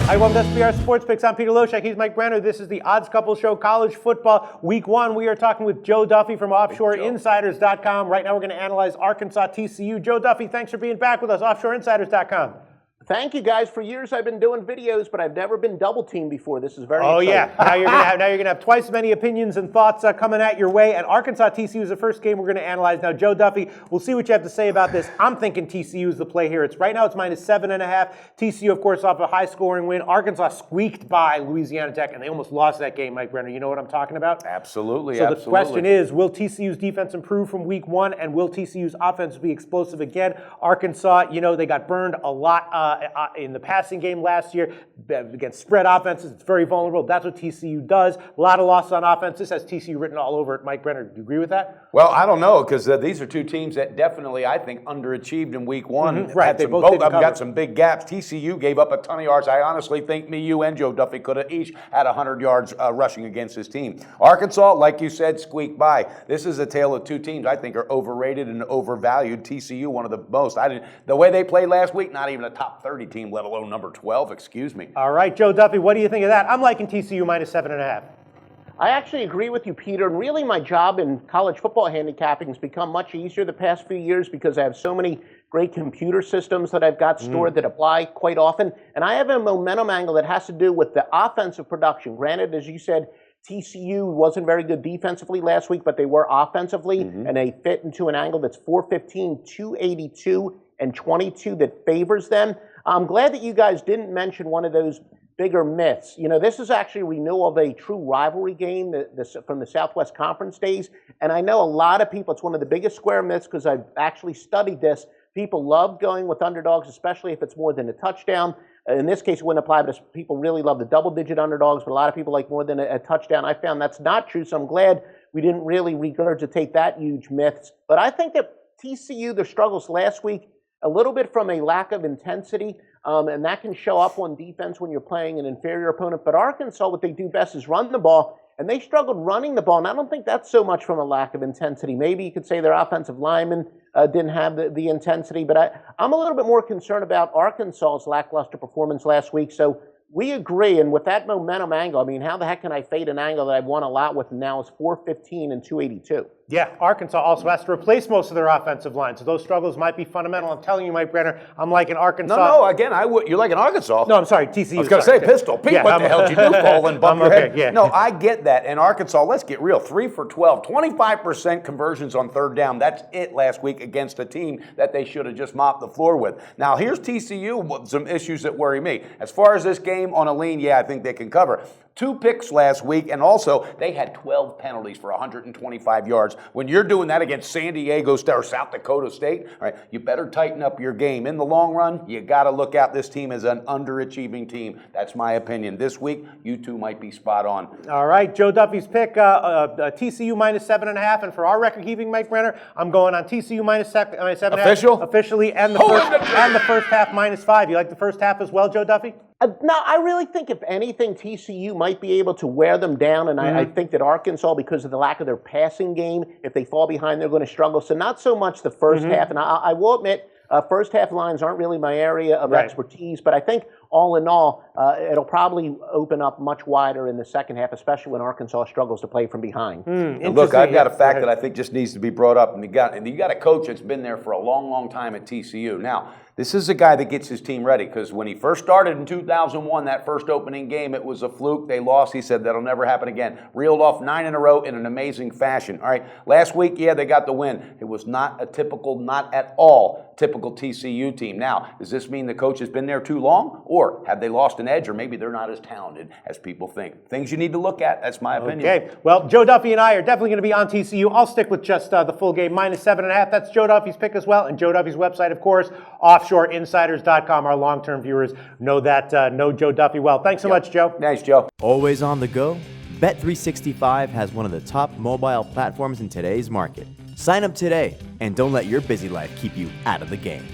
Hi, welcome to SBR Sports Picks. I'm Peter Loshak. He's Mike Brenner. This is the Odds Couple Show, college football, week one. We are talking with Joe Duffy from OffshoreInsiders.com. Right now we're going to analyze Arkansas TCU. Joe Duffy, thanks for being back with us, OffshoreInsiders.com. Thank you, guys. For years I've been doing videos, but I've never been double teamed before. This is very exciting. Yeah. Now you're gonna have twice as many opinions and thoughts coming at your way. And Arkansas TCU is the first game we're going to analyze. Now, Joe Duffy, we'll see what you have to say about this. I'm thinking TCU is the play here. It's -7.5. TCU, of course, off a high-scoring win. Arkansas squeaked by Louisiana Tech, and they almost lost that game. Mike Brenner, you know what I'm talking about? Absolutely. So the question is, will TCU's defense improve from week one, and will TCU's offense be explosive again? Arkansas, they got burned a lot in the passing game last year against spread offenses. It's very vulnerable. That's what TCU does. A lot of losses on offense. This has TCU written all over it. Mike Brenner, do you agree with that? Well, I don't know, because these are two teams that definitely, I think, underachieved in week one. Mm-hmm. Right. They both didn't cover. Got some big gaps. TCU gave up a ton of yards. I honestly think me, you, and Joe Duffy could have each had 100 yards rushing against his team. Arkansas, like you said, squeaked by. This is a tale of two teams I think are overrated and overvalued. TCU, one of the most. The way they played last week, not even a top 30 team, let alone number 12, excuse me. All right, Joe Duffy, what do you think of that? I'm liking TCU -7.5. I actually agree with you, Peter. And really, my job in college football handicapping has become much easier the past few years because I have so many great computer systems that I've got stored that apply quite often. And I have a momentum angle that has to do with the offensive production. Granted, as you said, TCU wasn't very good defensively last week, but they were offensively, and they fit into an angle that's 415, 282, and 22 that favors them. I'm glad that you guys didn't mention one of those bigger myths. This is actually a renewal of a true rivalry game from the Southwest Conference days, and I know a lot of people, it's one of the biggest square myths because I've actually studied this. People love going with underdogs, especially if it's more than a touchdown. In this case, it wouldn't apply, but people really love the double-digit underdogs, but a lot of people like more than a touchdown. I found that's not true, so I'm glad we didn't really regurgitate that huge myth. But I think that TCU, their struggles last week, a little bit from a lack of intensity, and that can show up on defense when you're playing an inferior opponent. But Arkansas, what they do best is run the ball, and they struggled running the ball. And I don't think that's so much from a lack of intensity. Maybe you could say their offensive linemen didn't have the intensity, but I'm a little bit more concerned about Arkansas's lackluster performance last week. So we agree, and with that momentum angle, I mean, how the heck can I fade an angle that I've won a lot with, and now is 415 and 282? Yeah, Arkansas also has to replace most of their offensive line, so those struggles might be fundamental. I'm telling you, Mike Brenner, I'm liking Arkansas. No, again, you're liking Arkansas. No, I'm sorry, TCU. I was going to say, Pistol Pete, what the hell did you do, fall and bump your head? Yeah. No, I get that. And Arkansas, let's get real, 3 for 12, 25% conversions on third down. That's it last week against a team that they should have just mopped the floor with. Now, here's TCU with some issues that worry me. As far as this game on a lean, I think they can cover. 2 picks last week, and also they had 12 penalties for 125 yards. When you're doing that against San Diego State or South Dakota State, all right, you better tighten up your game. In the long run, you got to look at this team as an underachieving team. That's my opinion. This week, you two might be spot on. All right, Joe Duffy's pick, TCU -7.5, and for our record-keeping, Mike Brenner, I'm going on TCU -7.5. Official? Officially, and the first half -5. You like the first half as well, Joe Duffy? No, I really think if anything, TCU might be able to wear them down, and I think that Arkansas, because of the lack of their passing game, if they fall behind, they're going to struggle. So not so much the first half, and I will admit, first half lines aren't really my area of expertise, but I think all in all, it'll probably open up much wider in the second half, especially when Arkansas struggles to play from behind. And look, I've got a fact that I think just needs to be brought up, and you got a coach that's been there for a long, long time at TCU. Now, this is a guy that gets his team ready, because when he first started in 2001, that first opening game, it was a fluke. They lost. He said that'll never happen again. Reeled off 9 in a row in an amazing fashion. All right, last week, they got the win. It was not at all typical TCU team. Now, does this mean the coach has been there too long, or have they lost an edge, or maybe they're not as talented as people think? Things you need to look at. That's my opinion. Okay. Well, Joe Duffy and I are definitely going to be on TCU. I'll stick with just the full game, -7.5. That's Joe Duffy's pick as well, and Joe Duffy's website, of course, OffshoreInsiders.com. Our long-term viewers know Joe Duffy well. Thanks so much, Joe. Nice, Joe. Always on the go? Bet365 has one of the top mobile platforms in today's market. Sign up today and don't let your busy life keep you out of the game.